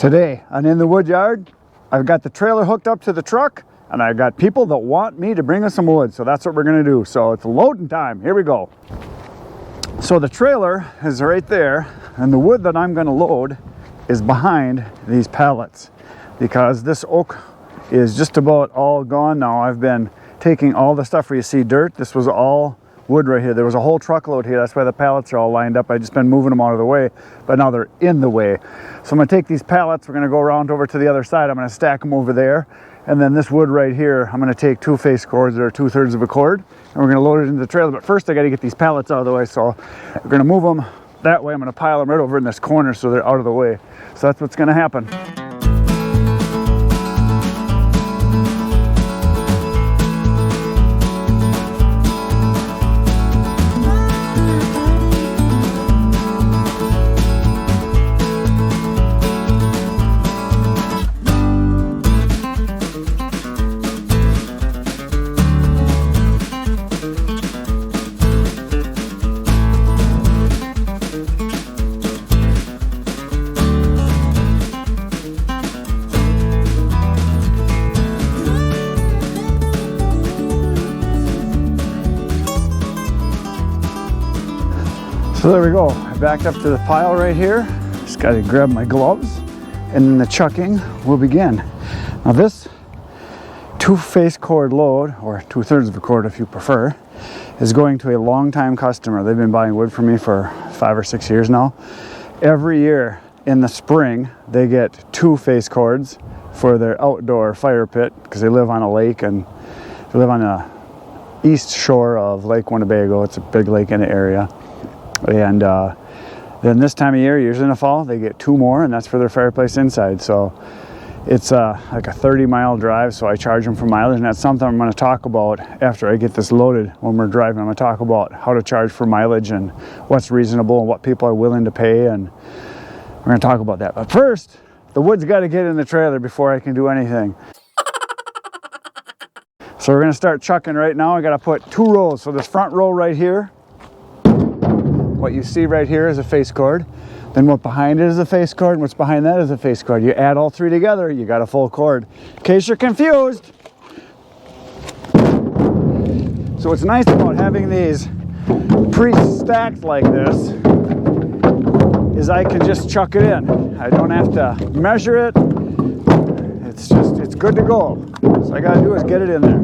Today, I'm in the wood yard. I've got the trailer hooked up to the truck, and I've got people that want me to bring us some wood, so that's what we're gonna do. So it's loading time, here we go. So the trailer is right there, and the wood that I'm gonna load is behind these pallets, because this oak is just about all gone now. I've been taking all the stuff where you see dirt. This was all wood right here. There was a whole truckload here. That's why the pallets are all lined up. I just been moving them out of the way, but now they're in the way. So I'm gonna take these pallets, we're gonna go around over to the other side. I'm gonna stack them over there. And then this wood right here, I'm gonna take 2 face cords that are 2/3 of a cord, and we're gonna load it into the trailer. But first I gotta get these pallets out of the way. So we're gonna move them that way. I'm gonna pile them right over in this corner so they're out of the way. So that's what's gonna happen. So there we go, I backed up to the pile right here. Just gotta grab my gloves, and then the chucking will begin. Now this 2 face cord load, or 2/3 of a cord if you prefer, is going to a long-time customer. They've been buying wood from me for 5 or 6 years now. Every year in the spring, they get 2 face cords for their outdoor fire pit, because they live on a lake, and they live on the east shore of Lake Winnebago. It's a big lake in the area. And then this time of year, usually in the fall, they get 2 more, and that's for their fireplace inside. So it's like a 30-mile drive, so I charge them for mileage, and that's something I'm going to talk about after I get this loaded. When we're driving, I'm going to talk about how to charge for mileage and what's reasonable and what people are willing to pay, and we're going to talk about that. But first, the wood's got to get in the trailer before I can do anything. So we're going to start chucking right now. I got to put 2 rows. So this front row right here, what you see right here is a face cord. Then what behind it is a face cord, and what's behind that is a face cord. You add all 3 together, you got a full cord. In case you're confused. So what's nice about having these pre-stacked like this is I can just chuck it in. I don't have to measure it. It's good to go. So all I gotta do is get it in there.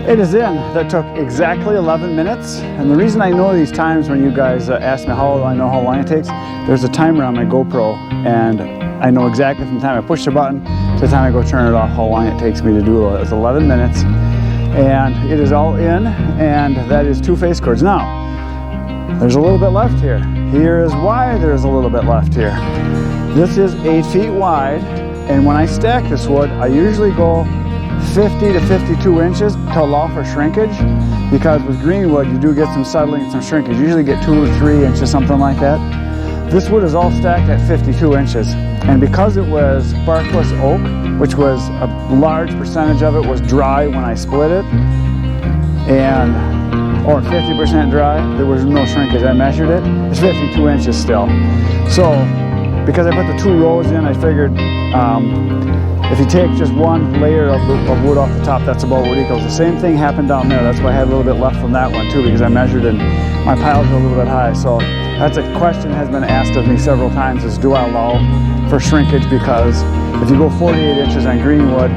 It is in. That took exactly 11 minutes. And the reason I know these times when you guys ask me how I know how long it takes, there's a timer on my GoPro, and I know exactly from the time I push the button to the time I go turn it off how long it takes me to do it. It's 11 minutes, and it is all in, and that is 2 face cords. Now, there's a little bit left here. Here is why there's a little bit left here. This is 8 feet wide, and when I stack this wood, I usually go 50 to 52 inches to allow for shrinkage, because with green wood you do get some settling and some shrinkage. You usually get 2 or 3 inches, something like that. This wood is all stacked at 52 inches, and because it was barkless oak, which was a large percentage of it was dry when I split it, or 50% dry, there was no shrinkage. I measured it, it's 52 inches still. So because I put the 2 rows in, I figured if you take just 1 layer of wood off the top, that's about what equals. The same thing happened down there. That's why I had a little bit left from that one too, because I measured and my piles are a little bit high. So that's a question that has been asked of me several times, is do I allow for shrinkage? Because if you go 48 inches on green wood,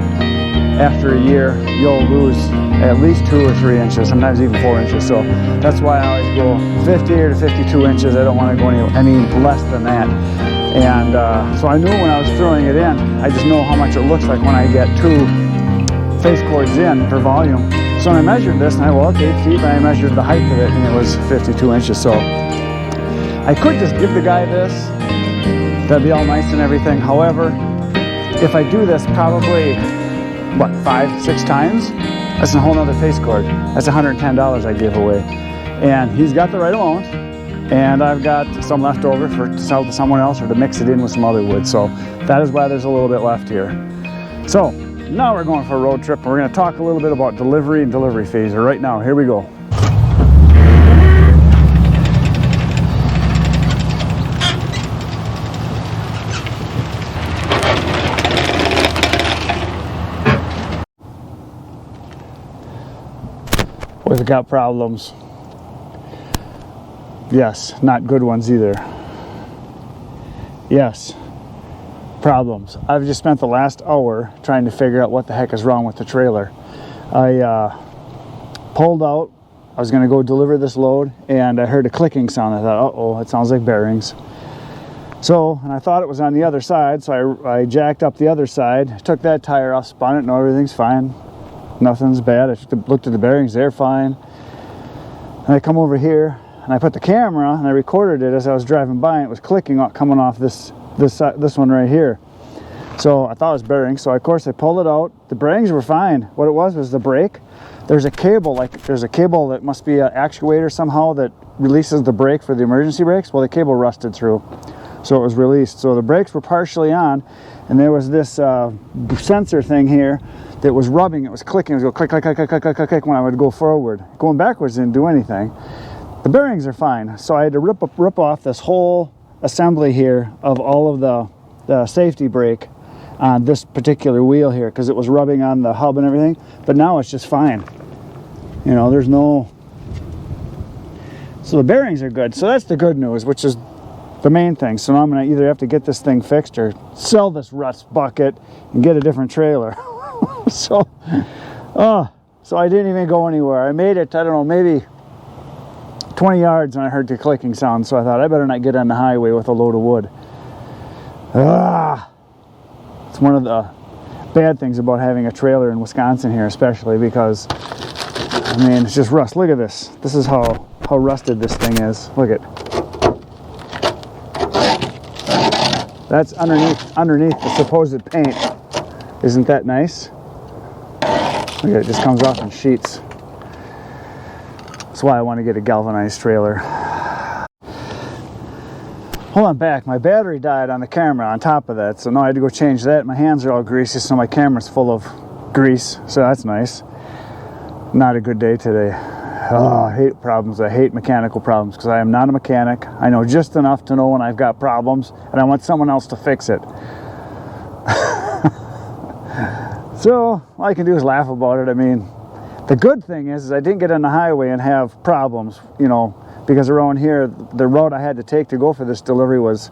after a year, you'll lose at least 2 or 3 inches, sometimes even 4 inches. So that's why I always go 50 to 52 inches. I don't want to go any less than that. And so I knew when I was throwing it in, I just know how much it looks like when I get 2 face cords in for volume. So when I measured this, and it's 8 feet, and I measured the height of it, and it was 52 inches. So I could just give the guy this. That'd be all nice and everything. However, if I do this probably, what, 5-6 times, that's a whole nother face cord. That's $110 I gave away. And he's got the right amount, and I've got some left over to sell to someone else or to mix it in with some other wood. So that is why there's a little bit left here. So now we're going for a road trip, and we're going to talk a little bit about delivery and delivery phaser right now. Here we go. We've got problems. Yes, not good ones either. Yes, problems. I've just spent the last hour trying to figure out what the heck is wrong with the trailer. I pulled out. I was going to go deliver this load, and I heard a clicking sound. I thought, uh-oh, it sounds like bearings. So, and I thought it was on the other side, so I jacked up the other side, took that tire off, spun it, no, everything's fine. Nothing's bad. I looked at the bearings, they're fine. And I come over here and I put the camera and I recorded it as I was driving by, and it was clicking coming off this one right here. So I thought it was bearings. So of course I pulled it out. The bearings were fine. What it was the brake. There's a cable, that must be an actuator somehow that releases the brake for the emergency brakes. Well, the cable rusted through, so it was released. So the brakes were partially on, and there was this sensor thing here that was rubbing. It was clicking. It was go click, click, click, click, click, click, click when I would go forward. Going backwards didn't do anything. The bearings are fine. So I had to rip off this whole assembly here of all of the safety brake on this particular wheel here, because it was rubbing on the hub and everything. But now it's just fine. You know, there's no... So the bearings are good. So that's the good news, which is the main thing. So now I'm going to either have to get this thing fixed or sell this rust bucket and get a different trailer. So I didn't even go anywhere. I made it, I don't know, maybe 20 yards, and I heard the clicking sound. So I thought I better not get on the highway with a load of wood. It's one of the bad things about having a trailer in Wisconsin here, especially because, I mean, it's just rust. Look at this. This is how rusted this thing is. Look at. That's underneath the supposed paint. Isn't that nice? Look at it, just comes off in sheets. That's why I want to get a galvanized trailer. Hold on back, my battery died on the camera on top of that, so now I had to go change that. My hands are all greasy, so my camera's full of grease, so that's nice. Not a good day today. Oh, I hate problems. I hate mechanical problems because I am not a mechanic. I know just enough to know when I've got problems, and I want someone else to fix it. So all I can do is laugh about it. I mean, the good thing is I didn't get on the highway and have problems, you know, because around here, the route I had to take to go for this delivery was,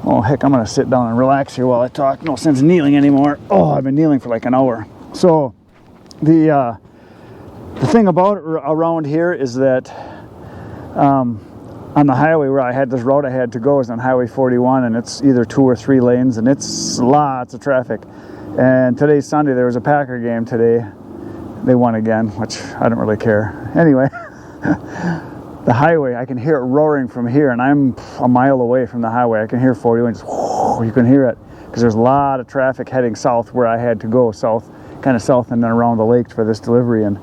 oh heck, I'm gonna sit down and relax here while I talk. No sense kneeling anymore. Oh, I've been kneeling for like an hour. So the thing about it around here is that on the highway where I had this route I had to go is on Highway 41, and it's either 2 or 3 lanes, and it's lots of traffic. And today's Sunday. There was a Packer game today. They won again, which I don't really care. Anyway, the highway, I can hear it roaring from here, and I'm a mile away from the highway. I can hear 41, just whoo, you can hear it, because there's a lot of traffic heading south where I had to go, kind of south and then around the lake for this delivery. And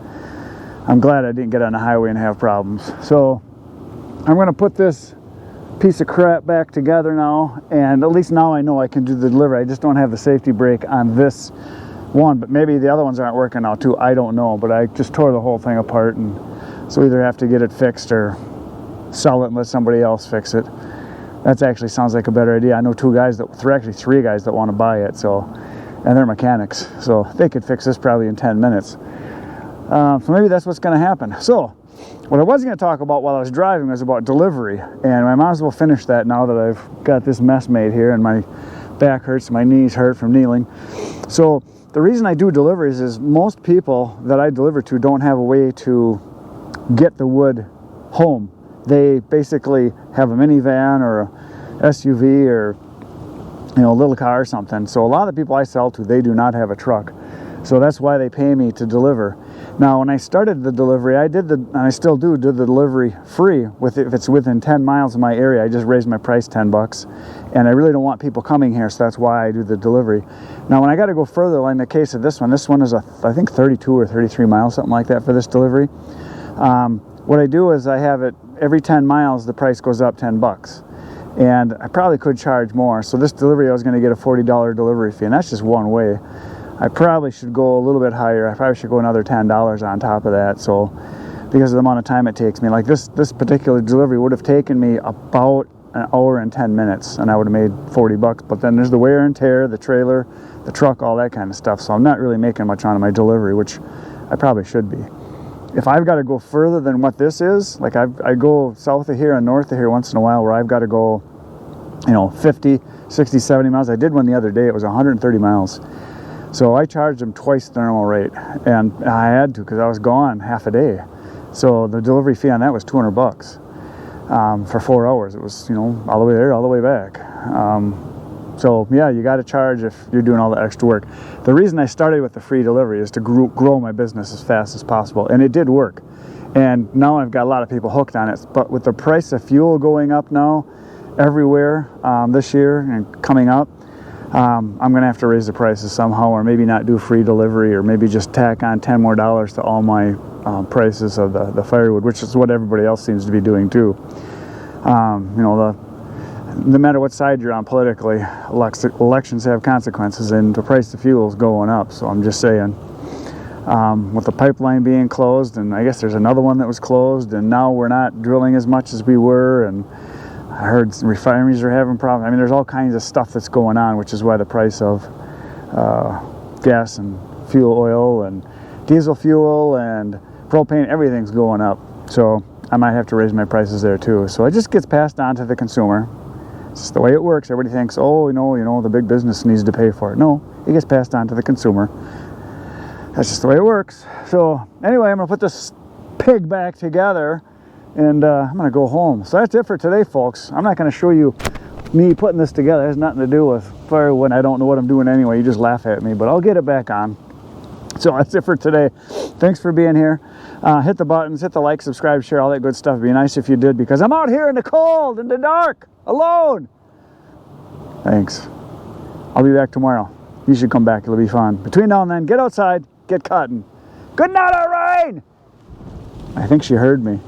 I'm glad I didn't get on the highway and have problems. So I'm going to put this piece of crap back together now, and at least now I know I can do the delivery. I just don't have the safety brake on this one, but maybe the other ones aren't working now too. I don't know, but I just tore the whole thing apart, and so either have to get it fixed or sell it and let somebody else fix it. That actually sounds like a better idea. I know 3 guys that want to buy it, so, and they're mechanics, so they could fix this probably in 10 minutes. So maybe that's what's going to happen. So what I was going to talk about while I was driving was about delivery, and I might as well finish that now that I've got this mess made here, and my back hurts, my knees hurt from kneeling. So the reason I do deliveries is most people that I deliver to don't have a way to get the wood home. They basically have a minivan or a SUV or, you know, a little car or something. So a lot of the people I sell to, they do not have a truck. So that's why they pay me to deliver. Now, when I started the delivery, and I still do the delivery free if it's within 10 miles of my area. I just raised my price $10, and I really don't want people coming here, so that's why I do the delivery. Now, when I got to go further, like in the case of this one is I think 32 or 33 miles, something like that for this delivery. What I do is I have it every 10 miles, the price goes up $10. And I probably could charge more. So this delivery, I was going to get a $40 delivery fee, and that's just one way. I probably should go a little bit higher. I probably should go another $10 on top of that. So because of the amount of time it takes me, like this particular delivery would have taken me about an hour and 10 minutes, and I would have made $40. But then there's the wear and tear, the trailer, the truck, all that kind of stuff. So I'm not really making much on my delivery, which I probably should be. If I've got to go further than what this is, like I go south of here and north of here once in a while, where I've got to go, 50, 60, 70 miles. I did one the other day. It was 130 miles. So I charged them twice the normal rate, and I had to because I was gone half a day. So the delivery fee on that was $200 for 4 hours. It was, all the way there, all the way back. So yeah, you got to charge if you're doing all the extra work. The reason I started with the free delivery is to grow my business as fast as possible, and it did work. And now I've got a lot of people hooked on it. But with the price of fuel going up now everywhere this year and coming up, I'm going to have to raise the prices somehow, or maybe not do free delivery, or maybe just tack on $10 more to all my prices of the firewood, which is what everybody else seems to be doing too. No matter what side you're on politically, elections have consequences, and the price of fuel is going up. So I'm just saying, with the pipeline being closed, and I guess there's another one that was closed, and now we're not drilling as much as we were, and I heard refineries are having problems. I mean, there's all kinds of stuff that's going on, which is why the price of gas and fuel oil and diesel fuel and propane, everything's going up. So I might have to raise my prices there too. So it just gets passed on to the consumer. It's just the way it works. Everybody thinks, the big business needs to pay for it. No, it gets passed on to the consumer. That's just the way it works. So anyway, I'm going to put this pig back together, and I'm going to go home. So that's it for today, folks. I'm not going to show you me putting this together. It has nothing to do with firewood. I don't know what I'm doing anyway. You just laugh at me, but I'll get it back on. So that's it for today. Thanks for being here. Hit the buttons, hit the like, subscribe, share, all that good stuff. It'd be nice if you did, because I'm out here in the cold, in the dark, alone. Thanks. I'll be back tomorrow. You should come back. It'll be fun. Between now and then, get outside, get cutting. Good night, Irene! I think she heard me.